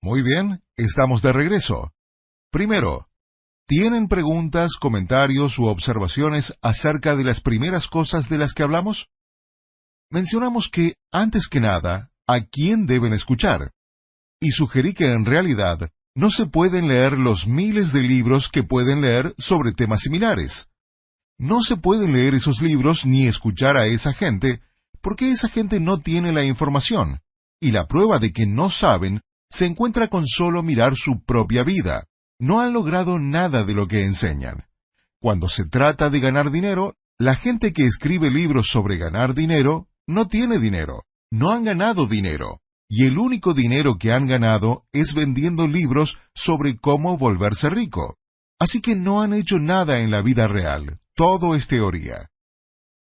Muy bien, estamos de regreso. Primero, ¿tienen preguntas, comentarios u observaciones acerca de las primeras cosas de las que hablamos? Mencionamos que, antes que nada, ¿a quién deben escuchar? Y sugerí que en realidad no se pueden leer los miles de libros que pueden leer sobre temas similares. No se pueden leer esos libros ni escuchar a esa gente, porque esa gente no tiene la información, y la prueba de que no saben se encuentra con solo mirar su propia vida. No han logrado nada de lo que enseñan. Cuando se trata de ganar dinero, la gente que escribe libros sobre ganar dinero no tiene dinero, no han ganado dinero, y el único dinero que han ganado es vendiendo libros sobre cómo volverse rico. Así que no han hecho nada en la vida real, todo es teoría.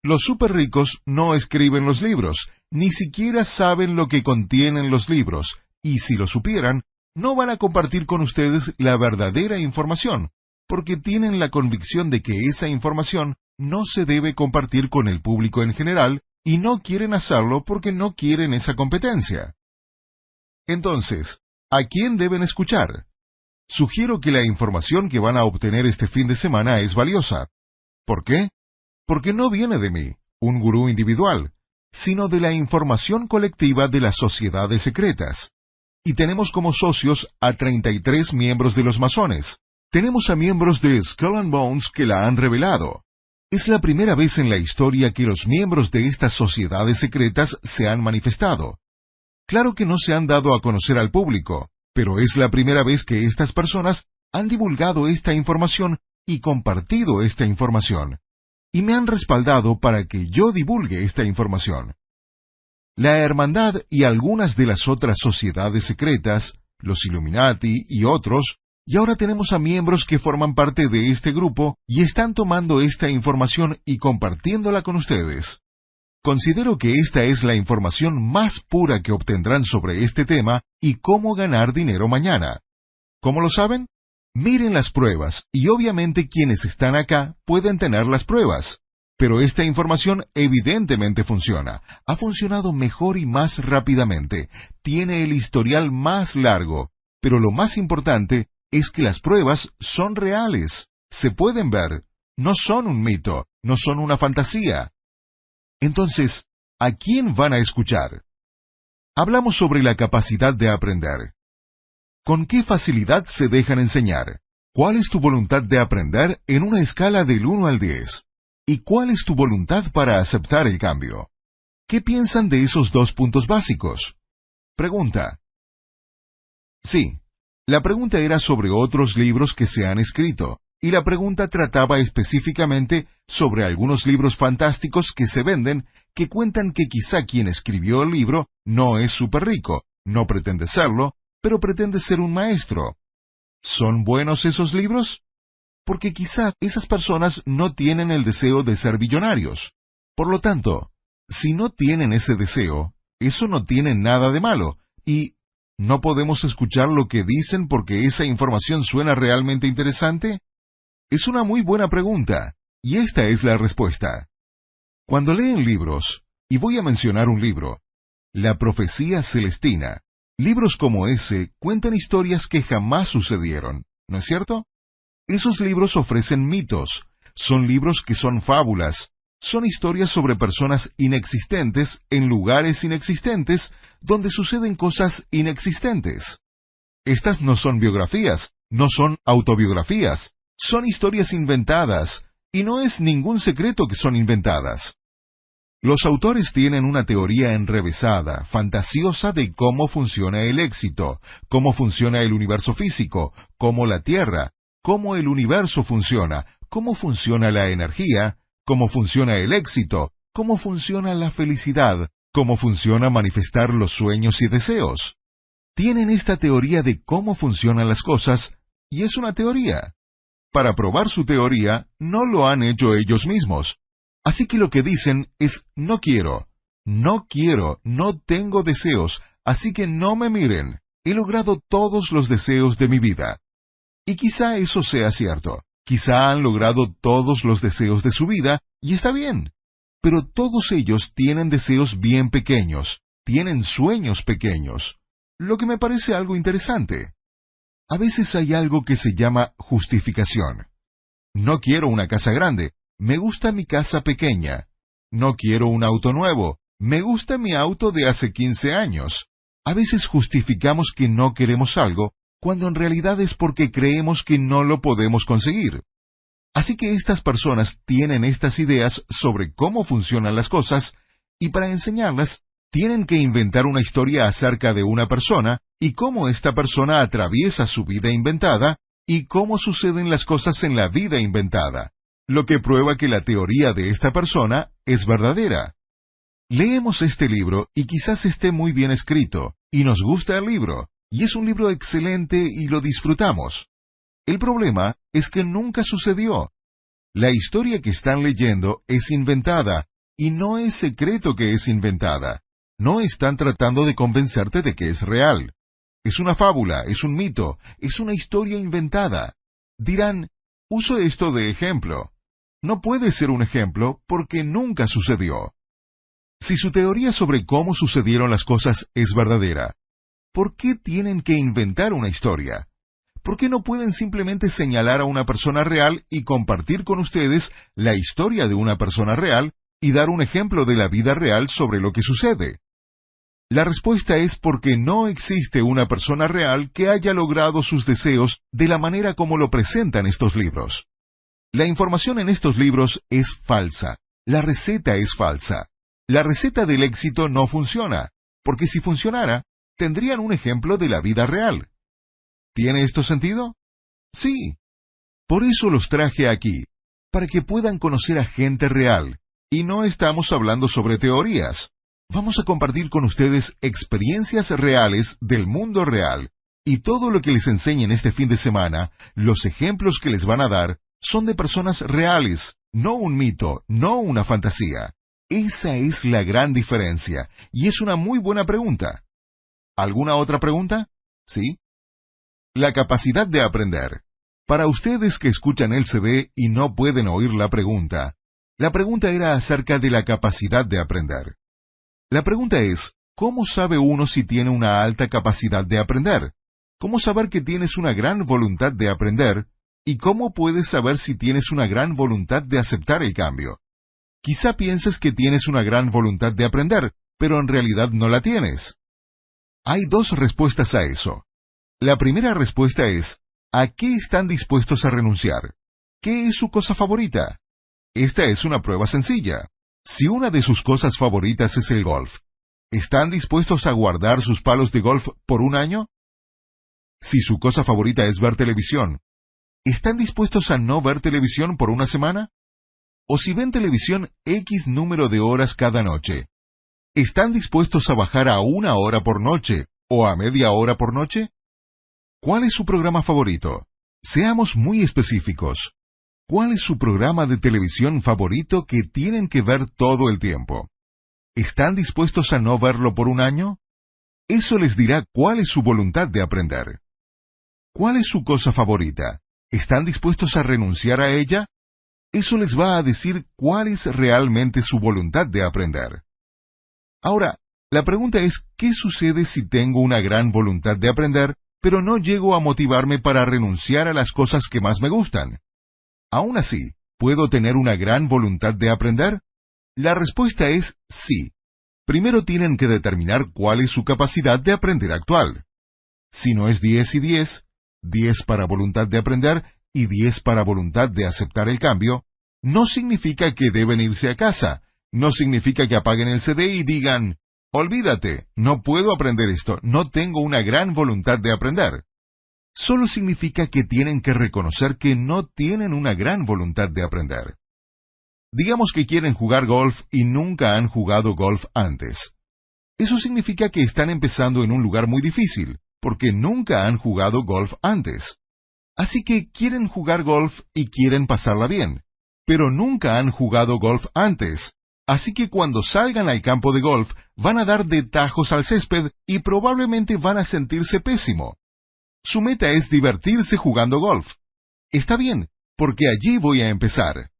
Los súper ricos no escriben los libros, ni siquiera saben lo que contienen los libros, y si lo supieran, no van a compartir con ustedes la verdadera información, porque tienen la convicción de que esa información no se debe compartir con el público en general, y no quieren hacerlo porque no quieren esa competencia. Entonces, ¿a quién deben escuchar? Sugiero que la información que van a obtener este fin de semana es valiosa. ¿Por qué? Porque no viene de mí, un gurú individual, sino de la información colectiva de las sociedades secretas. Y tenemos como socios a 33 miembros de los masones. Tenemos a miembros de Skull and Bones que la han revelado. Es la primera vez en la historia que los miembros de estas sociedades secretas se han manifestado. Claro que no se han dado a conocer al público, pero es la primera vez que estas personas han divulgado esta información y compartido esta información. Y me han respaldado para que yo divulgue esta información. La Hermandad y algunas de las otras sociedades secretas, los Illuminati y otros, y ahora tenemos a miembros que forman parte de este grupo y están tomando esta información y compartiéndola con ustedes. Considero que esta es la información más pura que obtendrán sobre este tema y cómo ganar dinero mañana. ¿Cómo lo saben? Miren las pruebas, y obviamente quienes están acá pueden tener las pruebas. Pero esta información evidentemente funciona. Ha funcionado mejor y más rápidamente. Tiene el historial más largo. Pero lo más importante es que las pruebas son reales. Se pueden ver. No son un mito. No son una fantasía. Entonces, ¿a quién van a escuchar? Hablamos sobre la capacidad de aprender. ¿Con qué facilidad se dejan enseñar? ¿Cuál es tu voluntad de aprender en una escala del 1 al 10? ¿Y cuál es tu voluntad para aceptar el cambio? ¿Qué piensan de esos 2 puntos básicos? Pregunta. Sí, la pregunta era sobre otros libros que se han escrito, y la pregunta trataba específicamente sobre algunos libros fantásticos que se venden que cuentan que quizá quien escribió el libro no es súper rico, no pretende serlo, pero pretende ser un maestro. ¿Son buenos esos libros? Porque quizá esas personas no tienen el deseo de ser billonarios. Por lo tanto, si no tienen ese deseo, eso no tiene nada de malo, y ¿no podemos escuchar lo que dicen porque esa información suena realmente interesante? Es una muy buena pregunta, y esta es la respuesta. Cuando leen libros, y voy a mencionar un libro, La Profecía Celestina, libros como ese cuentan historias que jamás sucedieron, ¿no es cierto? Esos libros ofrecen mitos, son libros que son fábulas, son historias sobre personas inexistentes en lugares inexistentes donde suceden cosas inexistentes. Estas no son biografías, no son autobiografías, son historias inventadas, y no es ningún secreto que son inventadas. Los autores tienen una teoría enrevesada, fantasiosa de cómo funciona el éxito, cómo funciona el universo físico, cómo la Tierra, cómo el universo funciona, cómo funciona la energía, cómo funciona el éxito, cómo funciona la felicidad, cómo funciona manifestar los sueños y deseos. Tienen esta teoría de cómo funcionan las cosas, y es una teoría. Para probar su teoría, no lo han hecho ellos mismos. Así que lo que dicen es, no quiero, no tengo deseos, así que no me miren, he logrado todos los deseos de mi vida. Y quizá eso sea cierto, quizá han logrado todos los deseos de su vida, y está bien. Pero todos ellos tienen deseos bien pequeños, tienen sueños pequeños. lo que me parece algo interesante. A veces hay algo que se llama justificación. No quiero una casa grande, me gusta mi casa pequeña. No quiero un auto nuevo, me gusta mi auto de hace 15 años. A veces justificamos que no queremos algo, cuando en realidad es porque creemos que no lo podemos conseguir. Así que estas personas tienen estas ideas sobre cómo funcionan las cosas, y para enseñarlas, tienen que inventar una historia acerca de una persona, y cómo esta persona atraviesa su vida inventada, y cómo suceden las cosas en la vida inventada, lo que prueba que la teoría de esta persona es verdadera. Leemos este libro y quizás esté muy bien escrito, y nos gusta el libro, y es un libro excelente y lo disfrutamos. El problema es que nunca sucedió. La historia que están leyendo es inventada, y no es secreto que es inventada. No están tratando de convencerte de que es real. Es una fábula, es un mito, es una historia inventada. Dirán, uso esto de ejemplo. No puede ser un ejemplo porque nunca sucedió. Si su teoría sobre cómo sucedieron las cosas es verdadera, ¿por qué tienen que inventar una historia? ¿Por qué no pueden simplemente señalar a una persona real y compartir con ustedes la historia de una persona real y dar un ejemplo de la vida real sobre lo que sucede? La respuesta es porque no existe una persona real que haya logrado sus deseos de la manera como lo presentan estos libros. La información en estos libros es falsa. La receta es falsa. La receta del éxito no funciona, porque si funcionara, tendrían un ejemplo de la vida real. ¿Tiene esto sentido? Sí. Por eso los traje aquí, para que puedan conocer a gente real, y no estamos hablando sobre teorías. Vamos a compartir con ustedes experiencias reales del mundo real, y todo lo que les enseñen este fin de semana, los ejemplos que les van a dar, son de personas reales, no un mito, no una fantasía. Esa es la gran diferencia, y es una muy buena pregunta. ¿Alguna otra pregunta? ¿Sí? La capacidad de aprender. Para ustedes que escuchan el CD y no pueden oír la pregunta era acerca de la capacidad de aprender. La pregunta es, ¿cómo sabe uno si tiene una alta capacidad de aprender? ¿Cómo saber que tienes una gran voluntad de aprender? ¿Y cómo puedes saber si tienes una gran voluntad de aceptar el cambio? Quizá pienses que tienes una gran voluntad de aprender, pero en realidad no la tienes. Hay dos respuestas a eso. La primera respuesta es, ¿a qué están dispuestos a renunciar? ¿Qué es su cosa favorita? Esta es una prueba sencilla. Si una de sus cosas favoritas es el golf, ¿están dispuestos a guardar sus palos de golf por un año? Si su cosa favorita es ver televisión, ¿están dispuestos a no ver televisión por una semana? O si ven televisión X número de horas cada noche, ¿están dispuestos a bajar a 1 hora por noche o a media hora por noche? ¿Cuál es su programa favorito? Seamos muy específicos. ¿Cuál es su programa de televisión favorito que tienen que ver todo el tiempo? ¿Están dispuestos a no verlo por un año? Eso les dirá cuál es su voluntad de aprender. ¿Cuál es su cosa favorita? ¿Están dispuestos a renunciar a ella? Eso les va a decir cuál es realmente su voluntad de aprender. Ahora, la pregunta es, ¿qué sucede si tengo una gran voluntad de aprender, pero no llego a motivarme para renunciar a las cosas que más me gustan? Aún así, ¿puedo tener una gran voluntad de aprender? La respuesta es sí. Primero tienen que determinar cuál es su capacidad de aprender actual. Si no es 10 y 10, 10 para voluntad de aprender y 10 para voluntad de aceptar el cambio, no significa que deben irse a casa, no significa que apaguen el CD y digan, olvídate, no puedo aprender esto, no tengo una gran voluntad de aprender. Solo significa que tienen que reconocer que no tienen una gran voluntad de aprender. Digamos que quieren jugar golf y nunca han jugado golf antes. Eso significa que están empezando en un lugar muy difícil, porque nunca han jugado golf antes. Así que quieren jugar golf y quieren pasarla bien, pero nunca han jugado golf antes. Así que cuando salgan al campo de golf, van a dar de tajos al césped y probablemente van a sentirse pésimo. Su meta es divertirse jugando golf. Está bien, porque allí voy a empezar.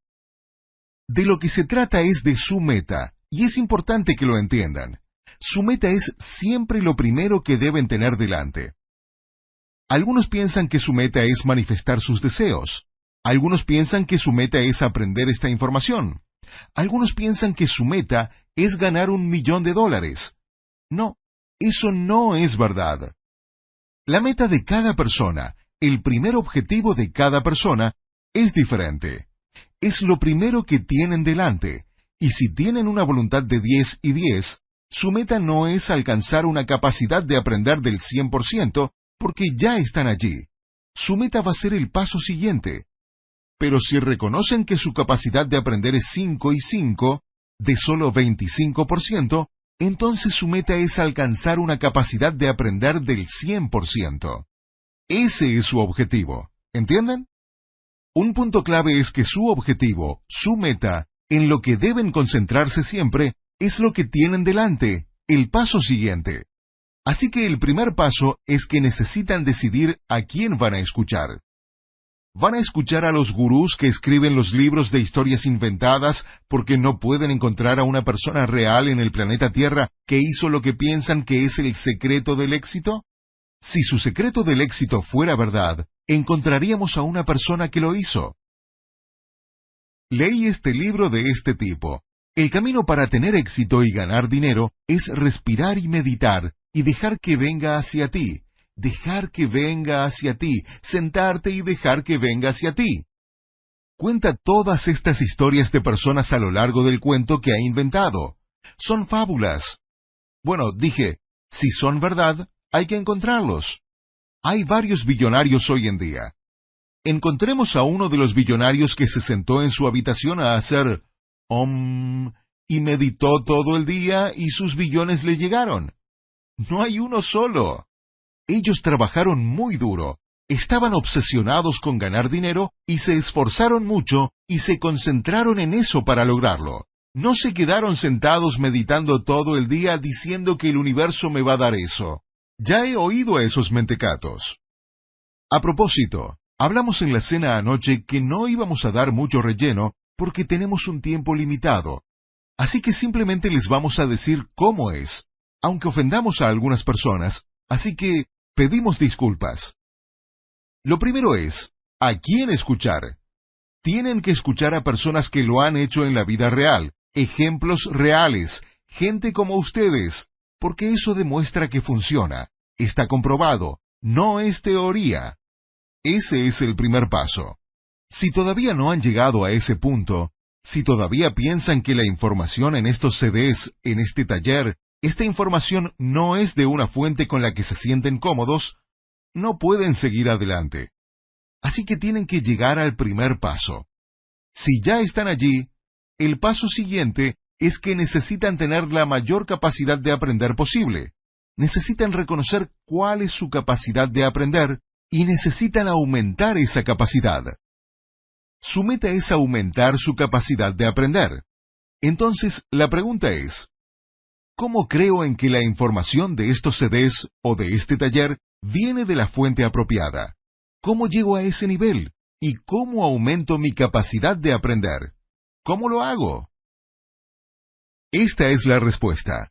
De lo que se trata es de su meta, y es importante que lo entiendan. Su meta es siempre lo primero que deben tener delante. Algunos piensan que su meta es manifestar sus deseos. Algunos piensan que su meta es aprender esta información. Algunos piensan que su meta es ganar $1.000.000. No, eso no es verdad. La meta de cada persona, el primer objetivo de cada persona, es diferente. Es lo primero que tienen delante, y si tienen una voluntad de 10 y 10, su meta no es alcanzar una capacidad de aprender del 100%, porque ya están allí. Su meta va a ser el paso siguiente. Pero si reconocen que su capacidad de aprender es 5 y 5, de solo 25%, entonces su meta es alcanzar una capacidad de aprender del 100%. Ese es su objetivo. ¿Entienden? Un punto clave es que su objetivo, su meta, en lo que deben concentrarse siempre, es lo que tienen delante, el paso siguiente. Así que el primer paso es que necesitan decidir a quién van a escuchar. ¿Van a escuchar a los gurús que escriben los libros de historias inventadas porque no pueden encontrar a una persona real en el planeta Tierra que hizo lo que piensan que es el secreto del éxito? Si su secreto del éxito fuera verdad, encontraríamos a una persona que lo hizo. Leí este libro de este tipo. El camino para tener éxito y ganar dinero es respirar y meditar y dejar que venga hacia ti. Dejar que venga hacia ti, sentarte y dejar que venga hacia ti. Cuenta todas estas historias de personas a lo largo del cuento que ha inventado. Son fábulas. Bueno, dije, si son verdad, hay que encontrarlos. Hay varios billonarios hoy en día. Encontremos a uno de los billonarios que se sentó en su habitación a hacer Om y meditó todo el día y sus billones le llegaron. No hay uno solo. Ellos trabajaron muy duro, estaban obsesionados con ganar dinero y se esforzaron mucho y se concentraron en eso para lograrlo. No se quedaron sentados meditando todo el día diciendo que el universo me va a dar eso. Ya he oído a esos mentecatos. A propósito, hablamos en la cena anoche que no íbamos a dar mucho relleno porque tenemos un tiempo limitado. Así que simplemente les vamos a decir cómo es, aunque ofendamos a algunas personas, así que pedimos disculpas. Lo primero es, ¿a quién escuchar? Tienen que escuchar a personas que lo han hecho en la vida real, ejemplos reales, gente como ustedes, porque eso demuestra que funciona, está comprobado, no es teoría. Ese es el primer paso. Si todavía no han llegado a ese punto, si todavía piensan que la información en estos CDs, en este taller, esta información no es de una fuente con la que se sienten cómodos, no pueden seguir adelante. Así que tienen que llegar al primer paso. Si ya están allí, el paso siguiente es que necesitan tener la mayor capacidad de aprender posible. Necesitan reconocer cuál es su capacidad de aprender y necesitan aumentar esa capacidad. Su meta es aumentar su capacidad de aprender. Entonces, la pregunta es, ¿cómo creo en que la información de estos CDs o de este taller viene de la fuente apropiada? ¿Cómo llego a ese nivel? ¿Y cómo aumento mi capacidad de aprender? ¿Cómo lo hago? Esta es la respuesta.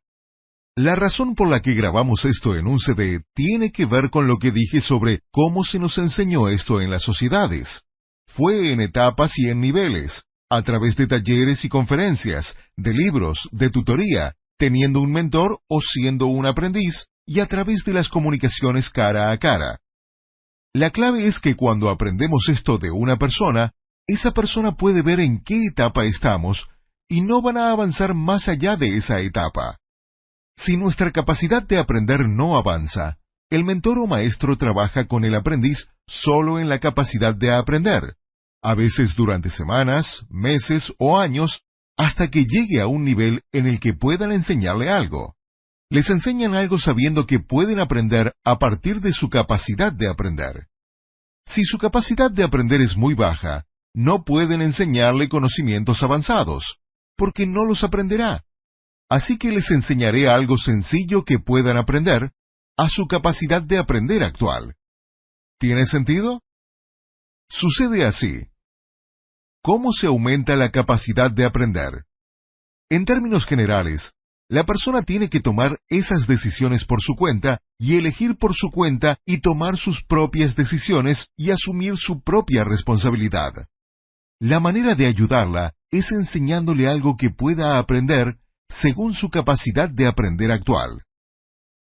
La razón por la que grabamos esto en un CD tiene que ver con lo que dije sobre cómo se nos enseñó esto en las sociedades. Fue en etapas y en niveles, a través de talleres y conferencias, de libros, de tutoría, teniendo un mentor o siendo un aprendiz, y a través de las comunicaciones cara a cara. La clave es que cuando aprendemos esto de una persona, esa persona puede ver en qué etapa estamos, y no van a avanzar más allá de esa etapa. Si nuestra capacidad de aprender no avanza, el mentor o maestro trabaja con el aprendiz solo en la capacidad de aprender, a veces durante semanas, meses o años, hasta que llegue a un nivel en el que puedan enseñarle algo. Les enseñan algo sabiendo que pueden aprender a partir de su capacidad de aprender. Si su capacidad de aprender es muy baja, no pueden enseñarle conocimientos avanzados, porque no los aprenderá. Así que les enseñaré algo sencillo que puedan aprender a su capacidad de aprender actual. ¿Tiene sentido? Sucede así. ¿Cómo se aumenta la capacidad de aprender? En términos generales, La persona tiene que tomar esas decisiones por su cuenta y elegir por su cuenta y tomar sus propias decisiones y asumir su propia responsabilidad. La manera de ayudarla es enseñándole algo que pueda aprender según su capacidad de aprender actual.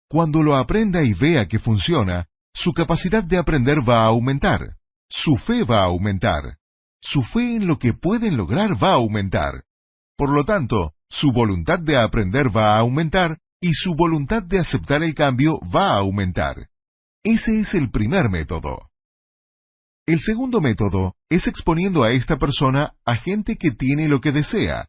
Cuando lo aprenda y vea que funciona, su capacidad de aprender va a aumentar, su fe va a aumentar, su fe en lo que pueden lograr va a aumentar. Por lo tanto, su voluntad de aprender va a aumentar y su voluntad de aceptar el cambio va a aumentar. Ese es el primer método. El segundo método es exponiendo a esta persona a gente que tiene lo que desea,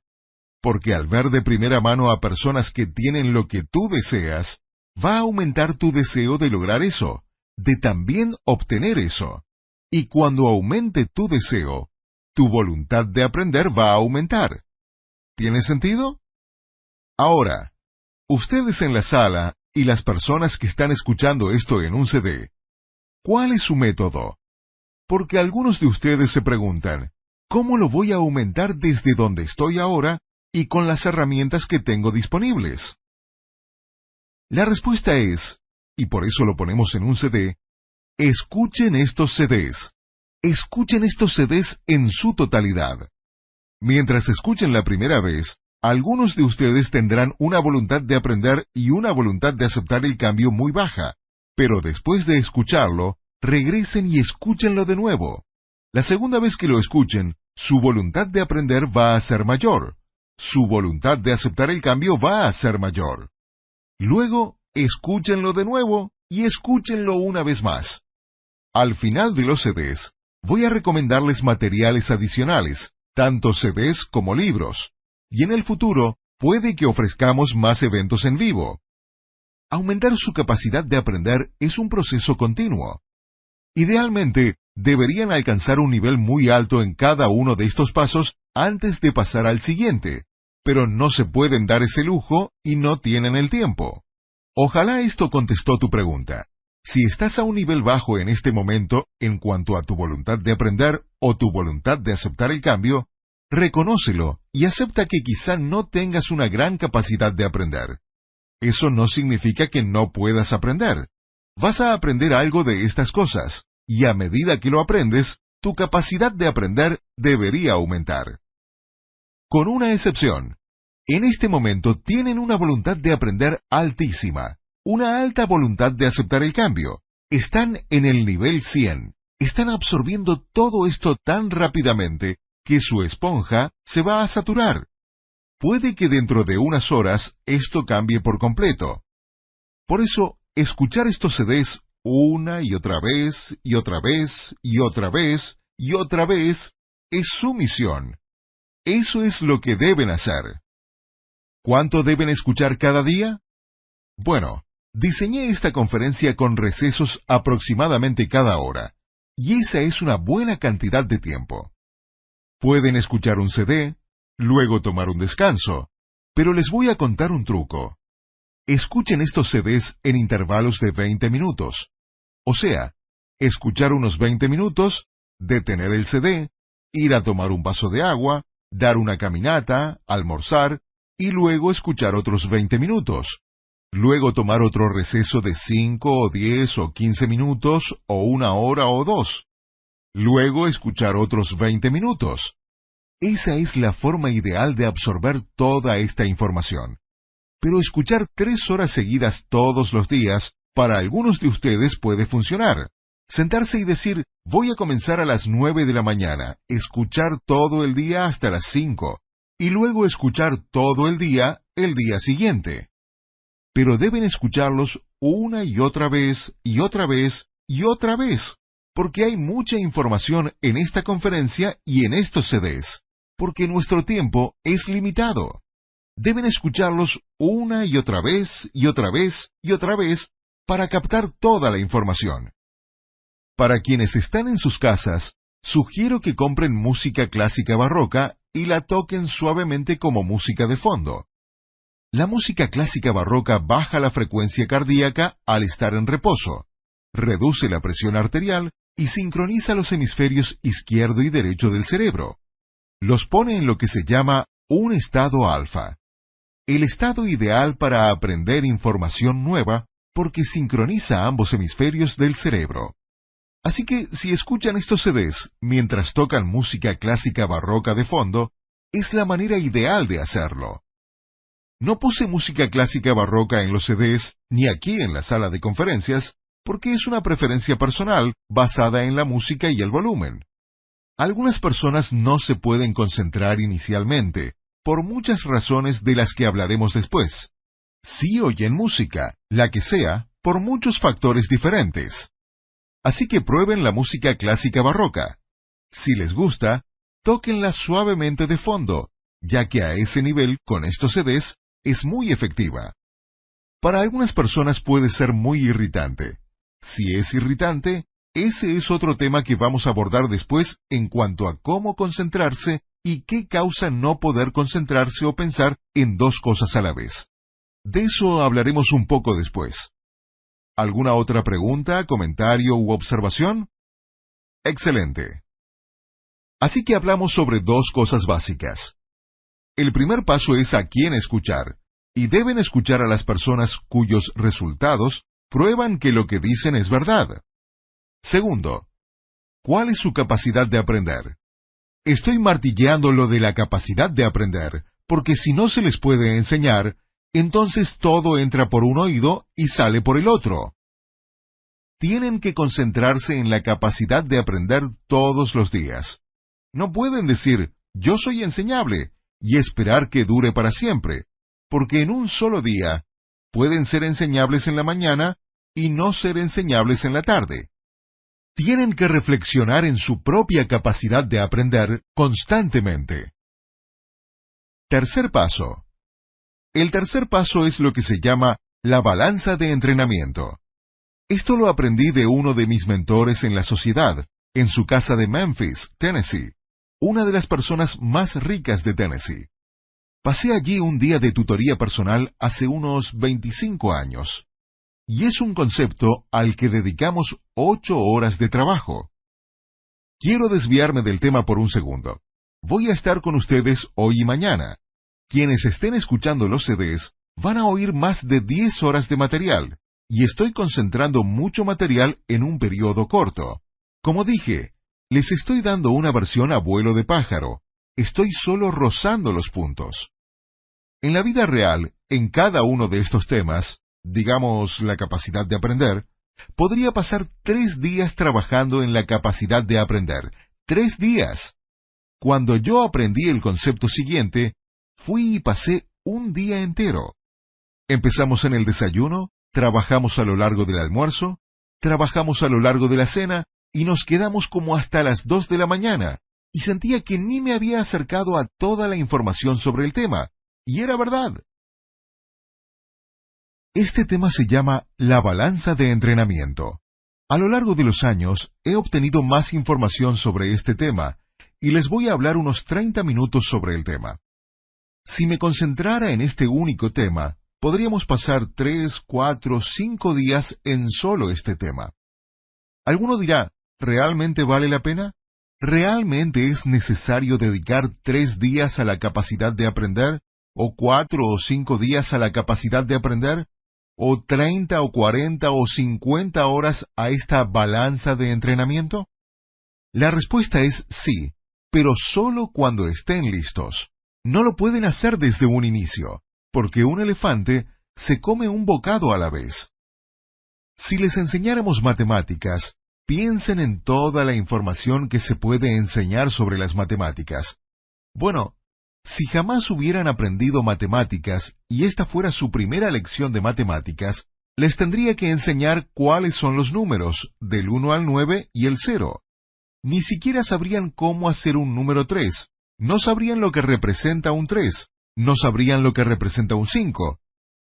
porque al ver de primera mano a personas que tienen lo que tú deseas, va a aumentar tu deseo de lograr eso, de también obtener eso. Y cuando aumente tu deseo, tu voluntad de aprender va a aumentar. ¿Tiene sentido? Ahora, ustedes en la sala y las personas que están escuchando esto en un CD, ¿cuál es su método? Porque algunos de ustedes se preguntan, ¿cómo lo voy a aumentar desde donde estoy ahora y con las herramientas que tengo disponibles? La respuesta es, y por eso lo ponemos en un CD, escuchen estos CDs. Escuchen estos CDs en su totalidad. Mientras escuchen la primera vez, algunos de ustedes tendrán una voluntad de aprender y una voluntad de aceptar el cambio muy baja, pero después de escucharlo, regresen y escúchenlo de nuevo. La segunda vez que lo escuchen, su voluntad de aprender va a ser mayor. Su voluntad de aceptar el cambio va a ser mayor. Luego, escúchenlo de nuevo y escúchenlo una vez más. Al final de los CDs, voy a recomendarles materiales adicionales, tanto CDs como libros. Y en el futuro, puede que ofrezcamos más eventos en vivo. Aumentar su capacidad de aprender es un proceso continuo. Idealmente, deberían alcanzar un nivel muy alto en cada uno de estos pasos antes de pasar al siguiente, pero no se pueden dar ese lujo y no tienen el tiempo. Ojalá esto contestó tu pregunta. Si estás a un nivel bajo en este momento en cuanto a tu voluntad de aprender o tu voluntad de aceptar el cambio, reconócelo y acepta que quizá no tengas una gran capacidad de aprender. Eso no significa que no puedas aprender. Vas a aprender algo de estas cosas, y a medida que lo aprendes, tu capacidad de aprender debería aumentar. Con una excepción. En este momento tienen una voluntad de aprender altísima, una alta voluntad de aceptar el cambio. Están en el nivel 100. Están absorbiendo todo esto tan rápidamente que su esponja se va a saturar. Puede que dentro de unas horas esto cambie por completo. Por eso, escuchar estos CDs una y otra vez, y otra vez, y otra vez, y otra vez, es su misión. Eso es lo que deben hacer. ¿Cuánto deben escuchar cada día? Bueno, diseñé esta conferencia con recesos aproximadamente cada hora, y esa es una buena cantidad de tiempo. Pueden escuchar un CD, luego tomar un descanso, pero les voy a contar un truco. Escuchen estos CDs en intervalos de 20 minutos. O sea, escuchar unos 20 minutos, detener el CD, ir a tomar un vaso de agua, dar una caminata, almorzar, y luego escuchar otros 20 minutos. Luego tomar otro receso de 5 o 10 o 15 minutos o una hora o dos. Luego escuchar otros 20 minutos. Esa es la forma ideal de absorber toda esta información. Pero escuchar 3 horas seguidas todos los días, para algunos de ustedes puede funcionar. Sentarse y decir, voy a comenzar a las 9 de la mañana, escuchar todo el día hasta las 5, y luego escuchar todo el día siguiente. Pero deben escucharlos una y otra vez, y otra vez, y otra vez, porque hay mucha información en esta conferencia y en estos CDs, porque nuestro tiempo es limitado. Deben escucharlos una y otra vez, y otra vez, y otra vez, para captar toda la información. Para quienes están en sus casas, sugiero que compren música clásica barroca y la toquen suavemente como música de fondo. La música clásica barroca baja la frecuencia cardíaca al estar en reposo, reduce la presión arterial y sincroniza los hemisferios izquierdo y derecho del cerebro. Los pone en lo que se llama un estado alfa. el estado ideal para aprender información nueva porque sincroniza ambos hemisferios del cerebro. Así que si escuchan estos CDs mientras tocan música clásica barroca de fondo, es la manera ideal de hacerlo. No puse música clásica barroca en los CDs ni aquí en la sala de conferencias porque es una preferencia personal basada en la música y el volumen. Algunas personas no se pueden concentrar inicialmente, por muchas razones de las que hablaremos después. Sí oyen música, la que sea, por muchos factores diferentes. Así que prueben la música clásica barroca. Si les gusta, tóquenla suavemente de fondo, ya que a ese nivel, con estos CDs, es muy efectiva. Para algunas personas puede ser muy irritante. Si es irritante, ese es otro tema que vamos a abordar después en cuanto a cómo concentrarse y qué causa no poder concentrarse o pensar en dos cosas a la vez. De eso hablaremos un poco después. ¿Alguna otra pregunta, comentario u observación? Excelente. Así que hablamos sobre dos cosas básicas. El primer paso es a quién escuchar, y deben escuchar a las personas cuyos resultados prueban que lo que dicen es verdad. Segundo, ¿cuál es su capacidad de aprender? Estoy martilleando lo de la capacidad de aprender, porque si no se les puede enseñar, entonces todo entra por un oído y sale por el otro. Tienen que concentrarse en la capacidad de aprender todos los días. No pueden decir, yo soy enseñable, y esperar que dure para siempre, porque en un solo día pueden ser enseñables en la mañana y no ser enseñables en la tarde. Tienen que reflexionar en su propia capacidad de aprender constantemente. Tercer paso. El tercer paso es lo que se llama la balanza de entrenamiento. Esto lo aprendí de uno de mis mentores en la sociedad, en su casa de Memphis, Tennessee, una de las personas más ricas de Tennessee. Pasé allí un día de tutoría personal hace unos 25 años. Y es un concepto al que dedicamos 8 horas de trabajo. Quiero desviarme del tema por un segundo. Voy a estar con ustedes hoy y mañana. Quienes estén escuchando los CDs van a oír más de 10 horas de material, y estoy concentrando mucho material en un periodo corto. Como dije, les estoy dando una versión a vuelo de pájaro. Estoy solo rozando los puntos. En la vida real, en cada uno de estos temas, digamos la capacidad de aprender, podría pasar 3 días trabajando en la capacidad de aprender. 3 días. Cuando yo aprendí el concepto siguiente, fui y pasé un día entero. Empezamos en el desayuno, trabajamos a lo largo del almuerzo, trabajamos a lo largo de la cena, y nos quedamos como hasta las 2 de la mañana, y sentía que ni me había acercado a toda la información sobre el tema, y era verdad. Este tema se llama la balanza de entrenamiento. A lo largo de los años he obtenido más información sobre este tema, y les voy a hablar unos 30 minutos sobre el tema. Si me concentrara en este único tema, podríamos pasar 3, 4, 5 días en solo este tema. Alguno dirá, ¿realmente vale la pena? ¿Realmente es necesario dedicar 3 días a la capacidad de aprender? ¿O 4 o 5 días a la capacidad de aprender? ¿O 30 o 40 o 50 horas a esta balanza de entrenamiento? La respuesta es sí, pero solo cuando estén listos. No lo pueden hacer desde un inicio, porque un elefante se come un bocado a la vez. Si les enseñáramos matemáticas, piensen en toda la información que se puede enseñar sobre las matemáticas. Bueno, si jamás hubieran aprendido matemáticas y esta fuera su primera lección de matemáticas, les tendría que enseñar cuáles son los números, del 1 al 9 y el 0. Ni siquiera sabrían cómo hacer un número 3. No sabrían lo que representa un 3. No sabrían lo que representa un 5.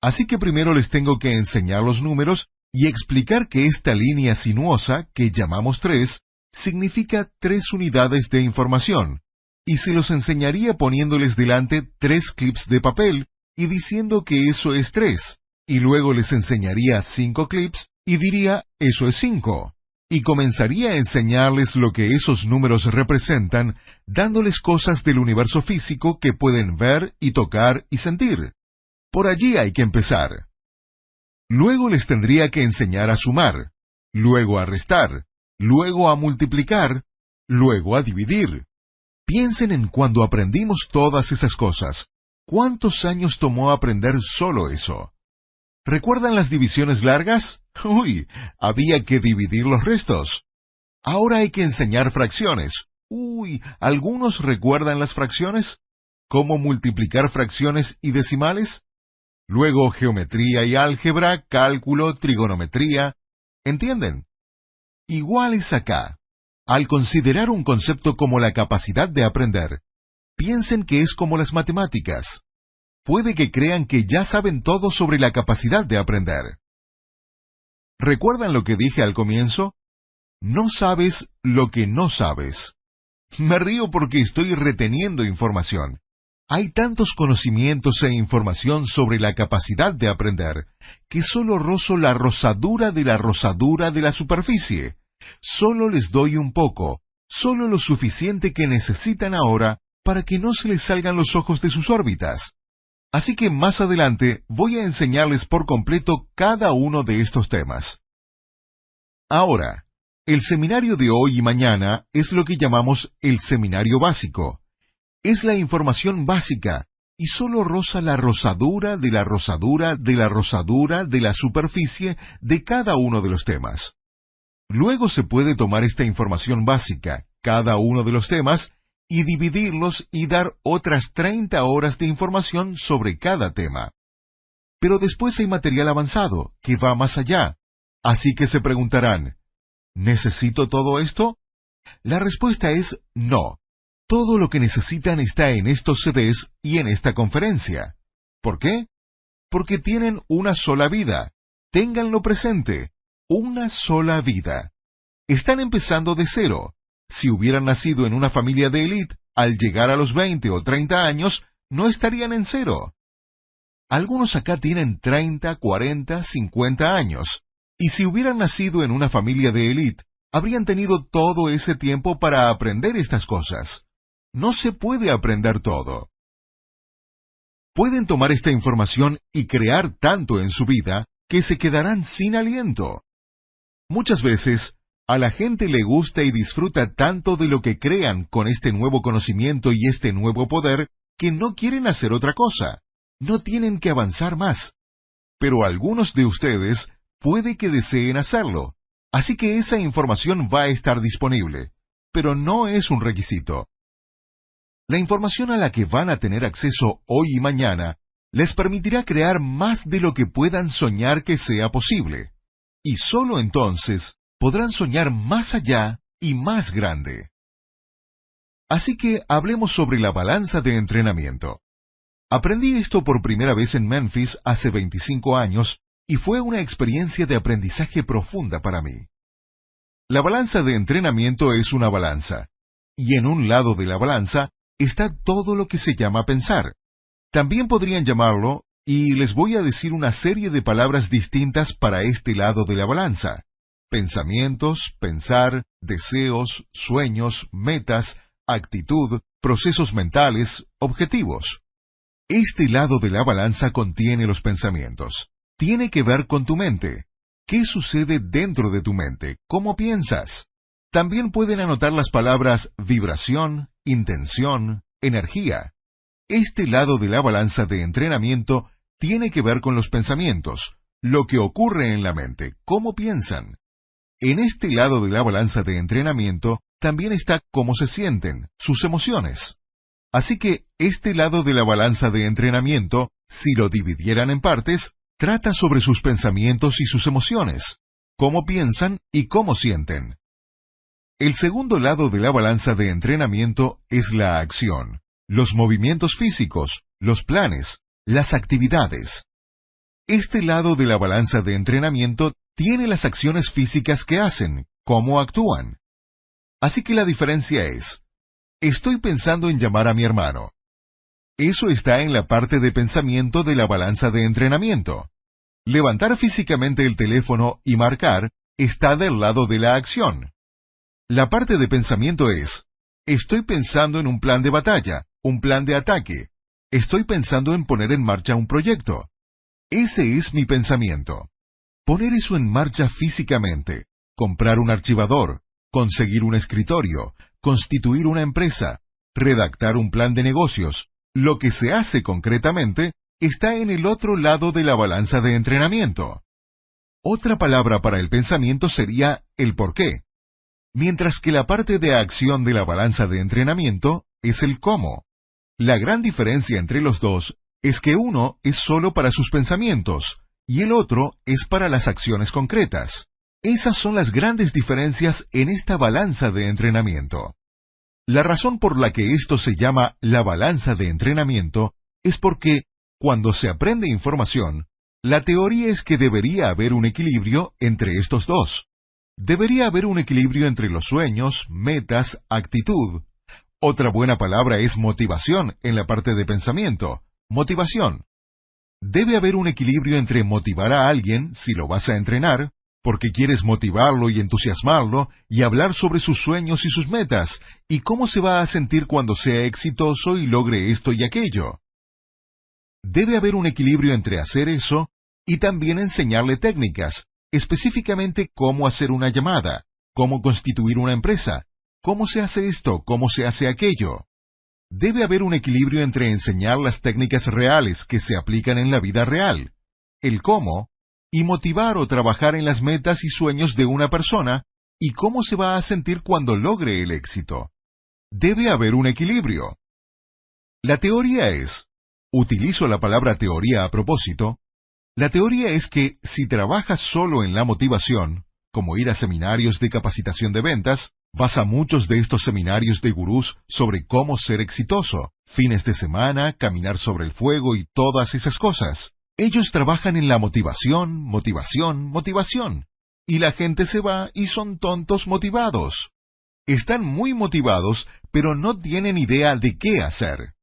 Así que primero les tengo que enseñar los números y explicar que esta línea sinuosa, que llamamos 3, significa 3 unidades de información. Y se los enseñaría poniéndoles delante 3 clips de papel y diciendo que eso es 3. Y luego les enseñaría 5 clips y diría, eso es 5. Y comenzaría a enseñarles lo que esos números representan, dándoles cosas del universo físico que pueden ver y tocar y sentir. Por allí hay que empezar. Luego les tendría que enseñar a sumar, luego a restar, luego a multiplicar, luego a dividir. Piensen en cuando aprendimos todas esas cosas. ¿Cuántos años tomó aprender solo eso? ¿Recuerdan las divisiones largas? Uy, había que dividir los restos. Ahora hay que enseñar fracciones. Uy, ¿algunos recuerdan las fracciones? ¿Cómo multiplicar fracciones y decimales? Luego geometría y álgebra, cálculo, trigonometría. ¿Entienden? Igual es acá. Al considerar un concepto como la capacidad de aprender, piensen que es como las matemáticas. Puede que crean que ya saben todo sobre la capacidad de aprender. ¿Recuerdan lo que dije al comienzo? No sabes lo que no sabes. Me río porque estoy reteniendo información. Hay tantos conocimientos e información sobre la capacidad de aprender, que solo rozo la rosadura de la rosadura de la superficie. Solo les doy un poco, solo lo suficiente que necesitan ahora para que no se les salgan los ojos de sus órbitas. Así que más adelante voy a enseñarles por completo cada uno de estos temas. Ahora, el seminario de hoy y mañana es lo que llamamos el seminario básico. Es la información básica, y solo roza la rosadura de la rosadura de la rosadura de la superficie de cada uno de los temas. Luego se puede tomar esta información básica, cada uno de los temas, y dividirlos y dar otras 30 horas de información sobre cada tema. Pero después hay material avanzado, que va más allá. Así que se preguntarán, ¿necesito todo esto? La respuesta es no. Todo lo que necesitan está en estos CDs y en esta conferencia. ¿Por qué? Porque tienen una sola vida. Ténganlo presente. Una sola vida. Están empezando de cero. Si hubieran nacido en una familia de élite, al llegar a los 20 o 30 años, no estarían en cero. Algunos acá tienen 30, 40, 50 años. Y si hubieran nacido en una familia de élite, habrían tenido todo ese tiempo para aprender estas cosas. No se puede aprender todo. Pueden tomar esta información y crear tanto en su vida que se quedarán sin aliento. Muchas veces, a la gente le gusta y disfruta tanto de lo que crean con este nuevo conocimiento y este nuevo poder que no quieren hacer otra cosa. No tienen que avanzar más. Pero algunos de ustedes puede que deseen hacerlo. Así que esa información va a estar disponible. Pero no es un requisito. La información a la que van a tener acceso hoy y mañana les permitirá crear más de lo que puedan soñar que sea posible. Y solo entonces podrán soñar más allá y más grande. Así que hablemos sobre la balanza de entrenamiento. Aprendí esto por primera vez en Memphis hace 25 años y fue una experiencia de aprendizaje profunda para mí. La balanza de entrenamiento es una balanza, y en un lado de la balanza está todo lo que se llama pensar. También podrían llamarlo, y les voy a decir una serie de palabras distintas para este lado de la balanza. Pensamientos, pensar, deseos, sueños, metas, actitud, procesos mentales, objetivos. Este lado de la balanza contiene los pensamientos. Tiene que ver con tu mente. ¿Qué sucede dentro de tu mente? ¿Cómo piensas? También pueden anotar las palabras vibración, intención, energía. Este lado de la balanza de entrenamiento tiene que ver con los pensamientos, lo que ocurre en la mente, cómo piensan. En este lado de la balanza de entrenamiento también está cómo se sienten, sus emociones. Así que este lado de la balanza de entrenamiento, si lo dividieran en partes, trata sobre sus pensamientos y sus emociones, cómo piensan y cómo sienten. El segundo lado de la balanza de entrenamiento es la acción, los movimientos físicos, los planes, las actividades. Este lado de la balanza de entrenamiento tiene las acciones físicas que hacen, cómo actúan. Así que la diferencia es, estoy pensando en llamar a mi hermano. Eso está en la parte de pensamiento de la balanza de entrenamiento. Levantar físicamente el teléfono y marcar está del lado de la acción. La parte de pensamiento es, estoy pensando en un plan de batalla, un plan de ataque. Estoy pensando en poner en marcha un proyecto. Ese es mi pensamiento. Poner eso en marcha físicamente, comprar un archivador, conseguir un escritorio, constituir una empresa, redactar un plan de negocios, lo que se hace concretamente, está en el otro lado de la balanza de entrenamiento. Otra palabra para el pensamiento sería el porqué, mientras que la parte de acción de la balanza de entrenamiento es el cómo. La gran diferencia entre los dos es que uno es solo para sus pensamientos y el otro es para las acciones concretas. Esas son las grandes diferencias en esta balanza de entrenamiento. La razón por la que esto se llama la balanza de entrenamiento es porque, cuando se aprende información, la teoría es que debería haber un equilibrio entre estos dos. Debería haber un equilibrio entre los sueños, metas, actitud. Otra buena palabra es motivación en la parte de pensamiento. Motivación. Debe haber un equilibrio entre motivar a alguien, si lo vas a entrenar, porque quieres motivarlo y entusiasmarlo, y hablar sobre sus sueños y sus metas, y cómo se va a sentir cuando sea exitoso y logre esto y aquello. Debe haber un equilibrio entre hacer eso y también enseñarle técnicas, específicamente cómo hacer una llamada, cómo constituir una empresa, cómo se hace esto, cómo se hace aquello. Debe haber un equilibrio entre enseñar las técnicas reales que se aplican en la vida real, el cómo, y motivar o trabajar en las metas y sueños de una persona, y cómo se va a sentir cuando logre el éxito. Debe haber un equilibrio. La teoría es, utilizo la palabra teoría a propósito, la teoría es que si trabajas solo en la motivación, como ir a seminarios de capacitación de ventas, vas a muchos de estos seminarios de gurús sobre cómo ser exitoso, fines de semana, caminar sobre el fuego y todas esas cosas. Ellos trabajan en la motivación, motivación, motivación. Y la gente se va y son tontos motivados. Están muy motivados, pero no tienen idea de qué hacer.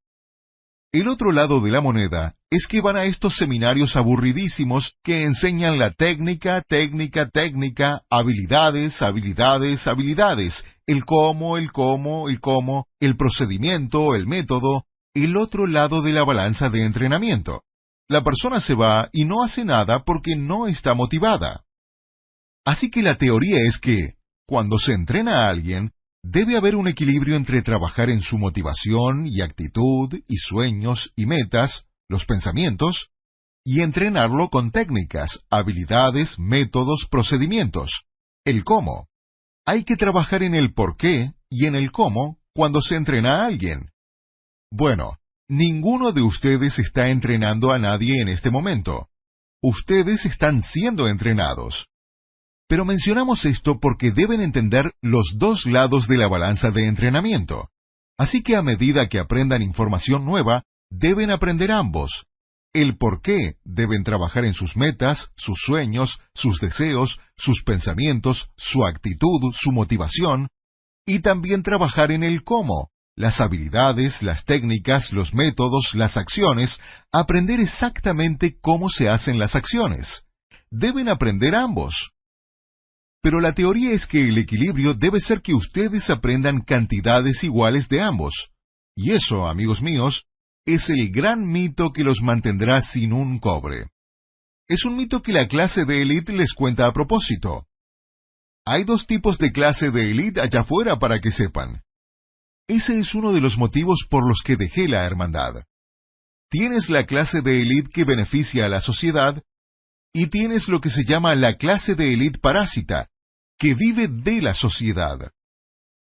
El otro lado de la moneda es que van a estos seminarios aburridísimos que enseñan la técnica, técnica, técnica, habilidades, habilidades, habilidades, el cómo, el cómo, el cómo, el procedimiento, el método, el otro lado de la balanza de entrenamiento. La persona se va y no hace nada porque no está motivada. Así que la teoría es que, cuando se entrena a alguien, debe haber un equilibrio entre trabajar en su motivación y actitud y sueños y metas, los pensamientos, y entrenarlo con técnicas, habilidades, métodos, procedimientos. El cómo. Hay que trabajar en el por qué y en el cómo cuando se entrena a alguien. Bueno, ninguno de ustedes está entrenando a nadie en este momento. Ustedes están siendo entrenados. Pero mencionamos esto porque deben entender los dos lados de la balanza de entrenamiento. Así que a medida que aprendan información nueva, deben aprender ambos. El por qué deben trabajar en sus metas, sus sueños, sus deseos, sus pensamientos, su actitud, su motivación, y también trabajar en el cómo, las habilidades, las técnicas, los métodos, las acciones, aprender exactamente cómo se hacen las acciones. Deben aprender ambos. Pero la teoría es que el equilibrio debe ser que ustedes aprendan cantidades iguales de ambos. Y eso, amigos míos, es el gran mito que los mantendrá sin un cobre. Es un mito que la clase de élite les cuenta a propósito. Hay dos tipos de clase de élite allá afuera para que sepan. Ese es uno de los motivos por los que dejé la hermandad. Tienes la clase de élite que beneficia a la sociedad, y tienes lo que se llama la clase de élite parásita, que vive de la sociedad.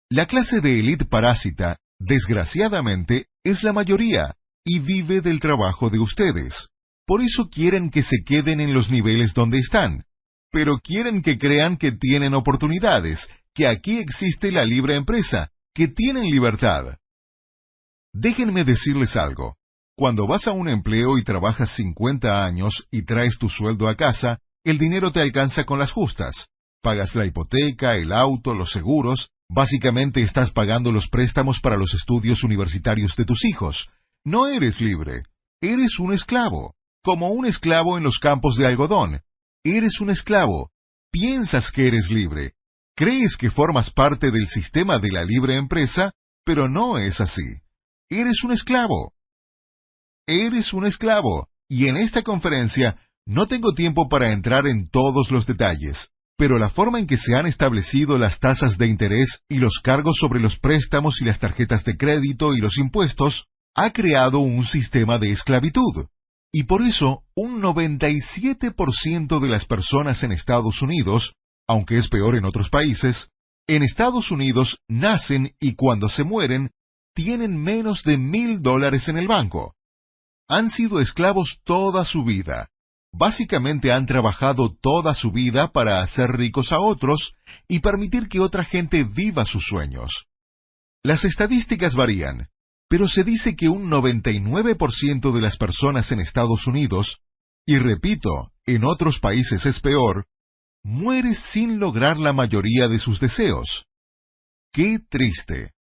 La clase de élite parásita, desgraciadamente, es la mayoría, y vive del trabajo de ustedes. Por eso quieren que se queden en los niveles donde están, pero quieren que crean que tienen oportunidades, que aquí existe la libre empresa, que tienen libertad. Déjenme decirles algo. Cuando vas a un empleo y trabajas 50 años y traes tu sueldo a casa, el dinero te alcanza con las justas. Pagas la hipoteca, el auto, los seguros. Básicamente estás pagando los préstamos para los estudios universitarios de tus hijos. No eres libre. Eres un esclavo. Como un esclavo en los campos de algodón. Eres un esclavo. Piensas que eres libre. Crees que formas parte del sistema de la libre empresa, pero no es así. Eres un esclavo. eres un esclavo, y en esta conferencia no tengo tiempo para entrar en todos los detalles, pero la forma en que se han establecido las tasas de interés y los cargos sobre los préstamos y las tarjetas de crédito y los impuestos ha creado un sistema de esclavitud. Y por eso, un 97% de las personas en Estados Unidos, aunque es peor en otros países, en Estados Unidos nacen y cuando se mueren, tienen menos de $1,000 en el banco. Han sido esclavos toda su vida. Básicamente han trabajado toda su vida para hacer ricos a otros y permitir que otra gente viva sus sueños. Las estadísticas varían, pero se dice que un 99% de las personas en Estados Unidos, y repito, en otros países es peor, muere sin lograr la mayoría de sus deseos. ¡Qué triste!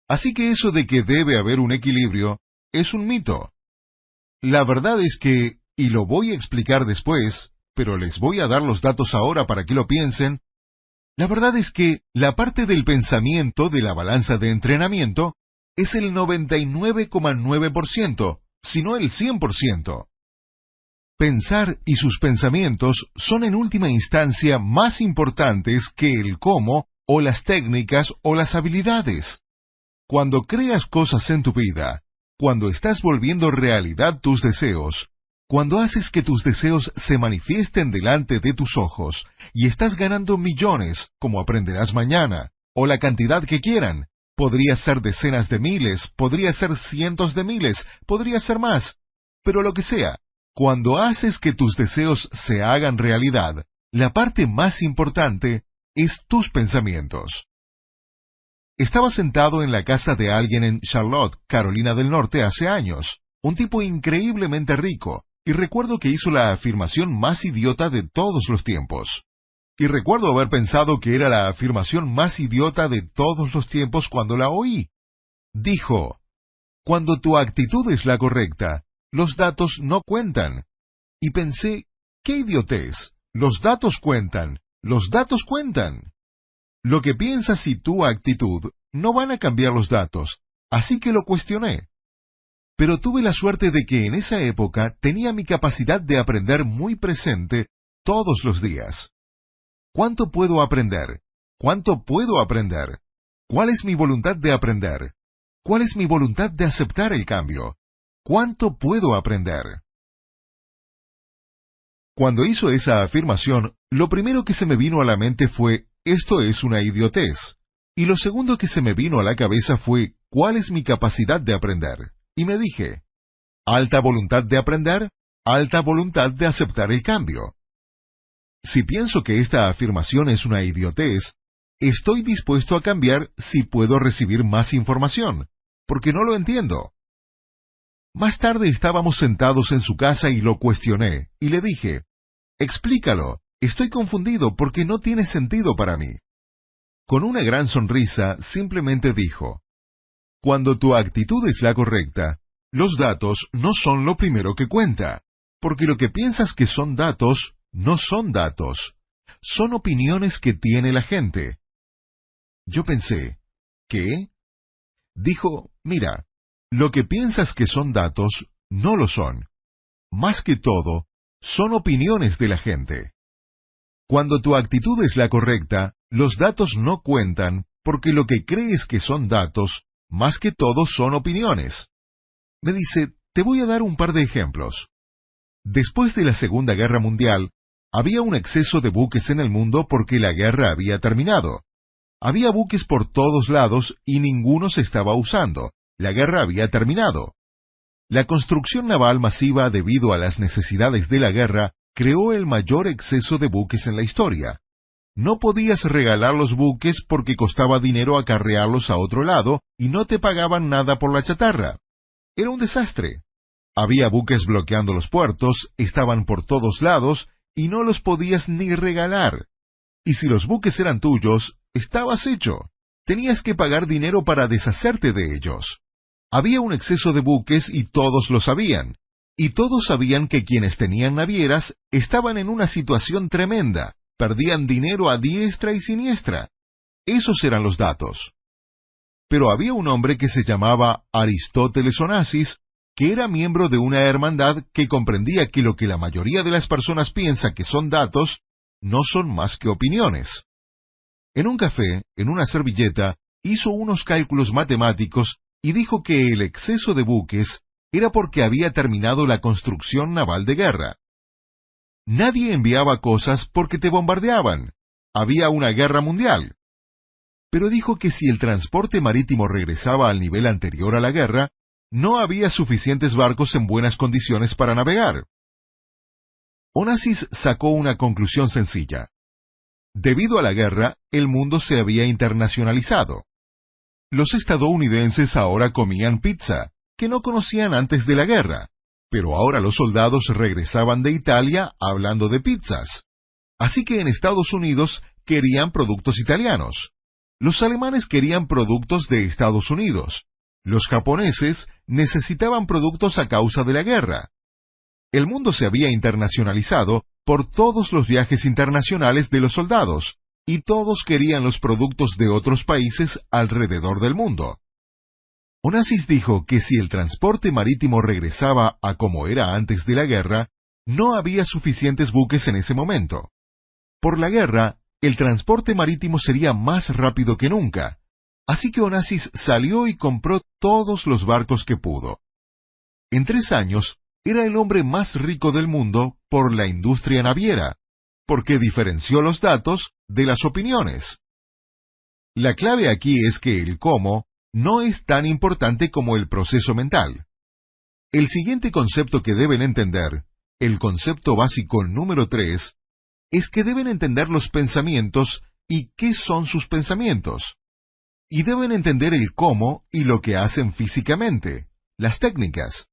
Así que eso de que debe haber un equilibrio es un mito. La verdad es que, y lo voy a explicar después, pero les voy a dar los datos ahora para que lo piensen, la verdad es que la parte del pensamiento de la balanza de entrenamiento es el 99,9%, si no el 100%. Pensar y sus pensamientos son en última instancia más importantes que el cómo, o las técnicas, o las habilidades. Cuando creas cosas en tu vida, cuando estás volviendo realidad tus deseos, cuando haces que tus deseos se manifiesten delante de tus ojos, y estás ganando millones, como aprenderás mañana, o la cantidad que quieran, podría ser decenas de miles, podría ser cientos de miles, podría ser más, pero lo que sea, cuando haces que tus deseos se hagan realidad, la parte más importante es tus pensamientos. Estaba sentado en la casa de alguien en Charlotte, Carolina del Norte, hace años, un tipo increíblemente rico, y recuerdo que hizo la afirmación más idiota de todos los tiempos. Y recuerdo haber pensado que era la afirmación más idiota de todos los tiempos cuando la oí. Dijo, cuando tu actitud es la correcta, los datos no cuentan. Y pensé, ¡qué idiotez! Los datos cuentan, los datos cuentan. Lo que piensas y tu actitud no van a cambiar los datos, así que lo cuestioné. Pero tuve la suerte de que en esa época tenía mi capacidad de aprender muy presente todos los días. ¿Cuánto puedo aprender? ¿Cuánto puedo aprender? ¿Cuál es mi voluntad de aprender? ¿Cuál es mi voluntad de aceptar el cambio? ¿Cuánto puedo aprender? Cuando hizo esa afirmación, lo primero que se me vino a la mente fue, esto es una idiotez. Y lo segundo que se me vino a la cabeza fue, ¿cuál es mi capacidad de aprender? Y me dije, alta voluntad de aprender, alta voluntad de aceptar el cambio. Si pienso que esta afirmación es una idiotez, estoy dispuesto a cambiar si puedo recibir más información, porque no lo entiendo. Más tarde estábamos sentados en su casa y lo cuestioné, y le dije, explícalo, estoy confundido porque no tiene sentido para mí. Con una gran sonrisa, simplemente dijo, cuando tu actitud es la correcta, los datos no son lo primero que cuenta, porque lo que piensas que son datos, no son datos, son opiniones que tiene la gente. Yo pensé, ¿qué? Dijo, mira, lo que piensas que son datos, no lo son. Más que todo, son opiniones de la gente. Cuando tu actitud es la correcta, los datos no cuentan, porque lo que crees que son datos, más que todo son opiniones. Me dice, te voy a dar un par de ejemplos. Después de la Segunda Guerra Mundial, había un exceso de buques en el mundo porque la guerra había terminado. Había buques por todos lados y ninguno se estaba usando. La guerra había terminado. La construcción naval masiva debido a las necesidades de la guerra creó el mayor exceso de buques en la historia. No podías regalar los buques porque costaba dinero acarrearlos a otro lado y no te pagaban nada por la chatarra. Era un desastre. Había buques bloqueando los puertos, estaban por todos lados y no los podías ni regalar. Y si los buques eran tuyos, estabas hecho. Tenías que pagar dinero para deshacerte de ellos. Había un exceso de buques y todos lo sabían. Y todos sabían que quienes tenían navieras estaban en una situación tremenda. Perdían dinero a diestra y siniestra. Esos eran los datos. Pero había un hombre que se llamaba Aristóteles Onassis, que era miembro de una hermandad que comprendía que lo que la mayoría de las personas piensa que son datos, no son más que opiniones. En un café, en una servilleta, hizo unos cálculos matemáticos y dijo que el exceso de buques era porque había terminado la construcción naval de guerra. Nadie enviaba cosas porque te bombardeaban. Había una guerra mundial. Pero dijo que si el transporte marítimo regresaba al nivel anterior a la guerra, no había suficientes barcos en buenas condiciones para navegar. Onassis sacó una conclusión sencilla. Debido a la guerra, el mundo se había internacionalizado. Los estadounidenses ahora comían pizza, que no conocían antes de la guerra, pero ahora los soldados regresaban de Italia hablando de pizzas. Así que en Estados Unidos querían productos italianos. Los alemanes querían productos de Estados Unidos. Los japoneses necesitaban productos a causa de la guerra. El mundo se había internacionalizado por todos los viajes internacionales de los soldados, y todos querían los productos de otros países alrededor del mundo. Onassis dijo que si el transporte marítimo regresaba a como era antes de la guerra, no había suficientes buques en ese momento. Por la guerra, el transporte marítimo sería más rápido que nunca, así que Onassis salió y compró todos los barcos que pudo. En 3 años, era el hombre más rico del mundo por la industria naviera, porque diferenció los datos de las opiniones. La clave aquí es que el cómo no es tan importante como el proceso mental. El siguiente concepto que deben entender, el concepto básico número 3, es que deben entender los pensamientos y qué son sus pensamientos. Y deben entender el cómo y lo que hacen físicamente, las técnicas.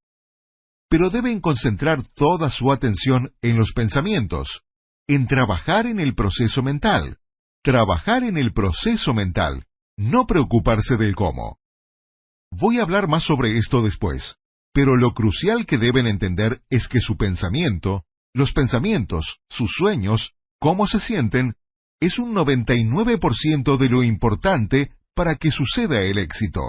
Pero deben concentrar toda su atención en los pensamientos, en trabajar en el proceso mental. Trabajar en el proceso mental, no preocuparse del cómo. Voy a hablar más sobre esto después, pero lo crucial que deben entender es que su pensamiento, los pensamientos, sus sueños, cómo se sienten, es un 99% de lo importante para que suceda el éxito.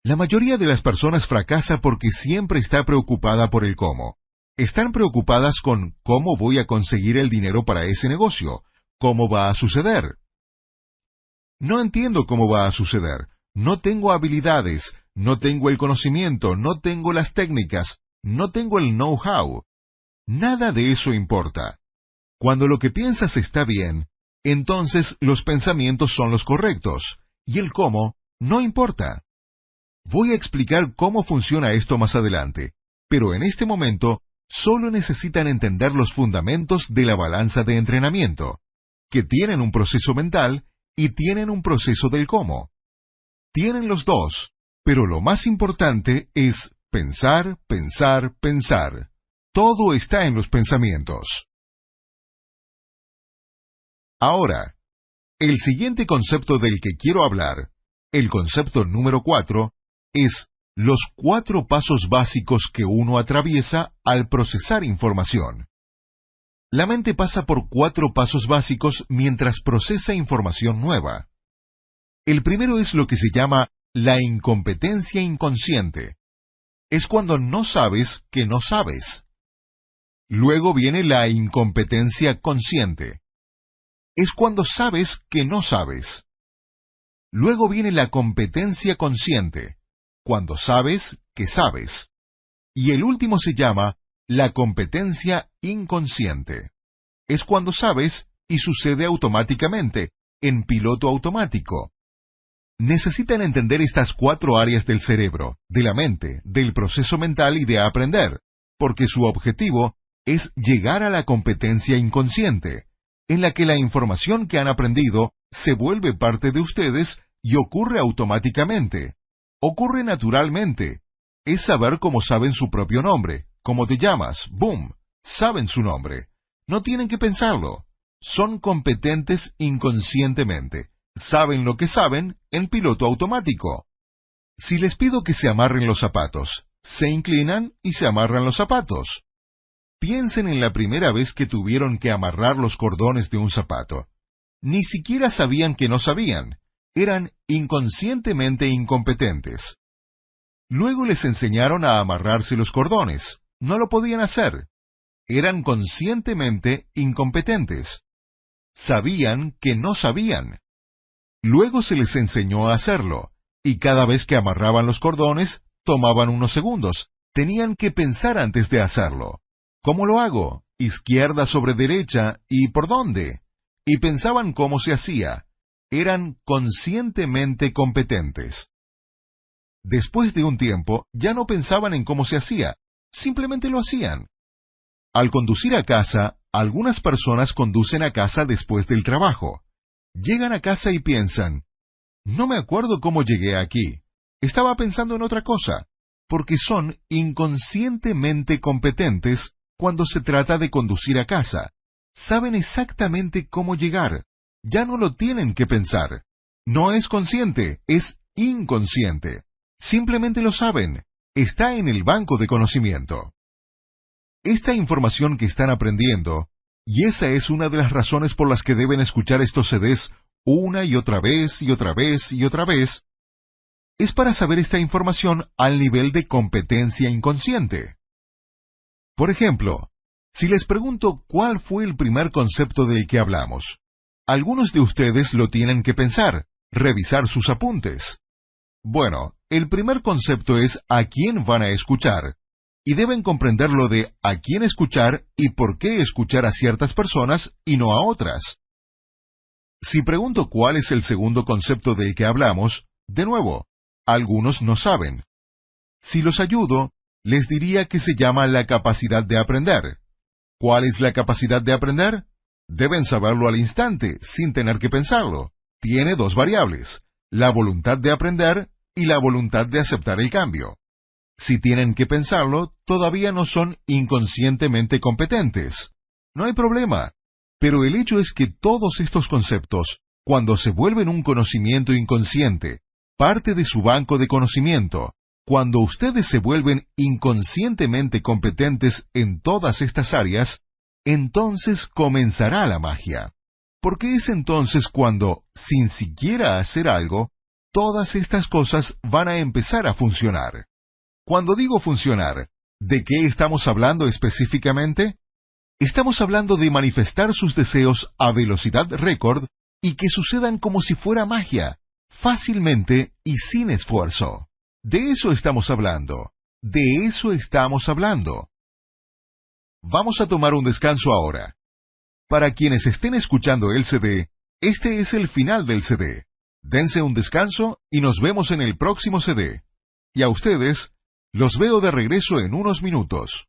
La mayoría de las personas fracasa porque siempre está preocupada por el cómo. Están preocupadas con cómo voy a conseguir el dinero para ese negocio, cómo va a suceder. No entiendo cómo va a suceder, no tengo habilidades, no tengo el conocimiento, no tengo las técnicas, no tengo el know-how. Nada de eso importa. Cuando lo que piensas está bien, entonces los pensamientos son los correctos, y el cómo no importa. Voy a explicar cómo funciona esto más adelante, pero en este momento solo necesitan entender los fundamentos de la balanza de entrenamiento, que tienen un proceso mental y tienen un proceso del cómo. Tienen los dos, pero lo más importante es pensar, pensar, pensar. Todo está en los pensamientos. Ahora, el siguiente concepto del que quiero hablar, el concepto número 4, es los 4 pasos básicos que uno atraviesa al procesar información. La mente pasa por 4 pasos básicos mientras procesa información nueva. El primero es lo que se llama la incompetencia inconsciente. Es cuando no sabes que no sabes. Luego viene la incompetencia consciente. Es cuando sabes que no sabes. Luego viene la competencia consciente, cuando sabes que sabes. Y el último se llama la competencia inconsciente. Es cuando sabes y sucede automáticamente, en piloto automático. Necesitan entender estas 4 áreas del cerebro, de la mente, del proceso mental y de aprender, porque su objetivo es llegar a la competencia inconsciente, en la que la información que han aprendido se vuelve parte de ustedes y ocurre automáticamente. Ocurre naturalmente. Es saber cómo saben su propio nombre. ¿Cómo te llamas? ¡Boom! Saben su nombre. No tienen que pensarlo. Son competentes inconscientemente. Saben lo que saben en piloto automático. Si les pido que se amarren los zapatos, se inclinan y se amarran los zapatos. Piensen en la primera vez que tuvieron que amarrar los cordones de un zapato. Ni siquiera sabían que no sabían. Eran inconscientemente incompetentes. Luego les enseñaron a amarrarse los cordones. No lo podían hacer. Eran conscientemente incompetentes. Sabían que no sabían. Luego se les enseñó a hacerlo, y cada vez que amarraban los cordones, tomaban unos segundos. Tenían que pensar antes de hacerlo. ¿Cómo lo hago? Izquierda sobre derecha, ¿y por dónde? Y pensaban cómo se hacía. Eran conscientemente competentes. Después de un tiempo, ya no pensaban en cómo se hacía, simplemente lo hacían. Al conducir a casa, algunas personas conducen a casa después del trabajo. Llegan a casa y piensan, no me acuerdo cómo llegué aquí, estaba pensando en otra cosa, porque son inconscientemente competentes cuando se trata de conducir a casa. Saben exactamente cómo llegar, ya no lo tienen que pensar. No es consciente, es inconsciente. Simplemente lo saben, está en el banco de conocimiento. Esta información que están aprendiendo, y esa es una de las razones por las que deben escuchar estos CDs una y otra vez y otra vez y otra vez, es para saber esta información al nivel de competencia inconsciente. Por ejemplo, si les pregunto cuál fue el primer concepto del que hablamos, algunos de ustedes lo tienen que pensar, revisar sus apuntes. Bueno, el primer concepto es a quién van a escuchar, y deben comprender lo de a quién escuchar y por qué escuchar a ciertas personas y no a otras. Si pregunto cuál es el segundo concepto del que hablamos, de nuevo, algunos no saben. Si los ayudo, les diría que se llama la capacidad de aprender. ¿Cuál es la capacidad de aprender? Deben saberlo al instante, sin tener que pensarlo. Tiene dos variables, la voluntad de aprender y la voluntad de aceptar el cambio. Si tienen que pensarlo, todavía no son inconscientemente competentes. No hay problema. Pero el hecho es que todos estos conceptos, cuando se vuelven un conocimiento inconsciente, parte de su banco de conocimiento, cuando ustedes se vuelven inconscientemente competentes en todas estas áreas, entonces comenzará la magia. Porque es entonces cuando, sin siquiera hacer algo, todas estas cosas van a empezar a funcionar. Cuando digo funcionar, ¿de qué estamos hablando específicamente? Estamos hablando de manifestar sus deseos a velocidad récord y que sucedan como si fuera magia, fácilmente y sin esfuerzo. De eso estamos hablando. De eso estamos hablando. Vamos a tomar un descanso ahora. Para quienes estén escuchando el CD, este es el final del CD. Dense un descanso y nos vemos en el próximo CD. Y a ustedes, los veo de regreso en unos minutos.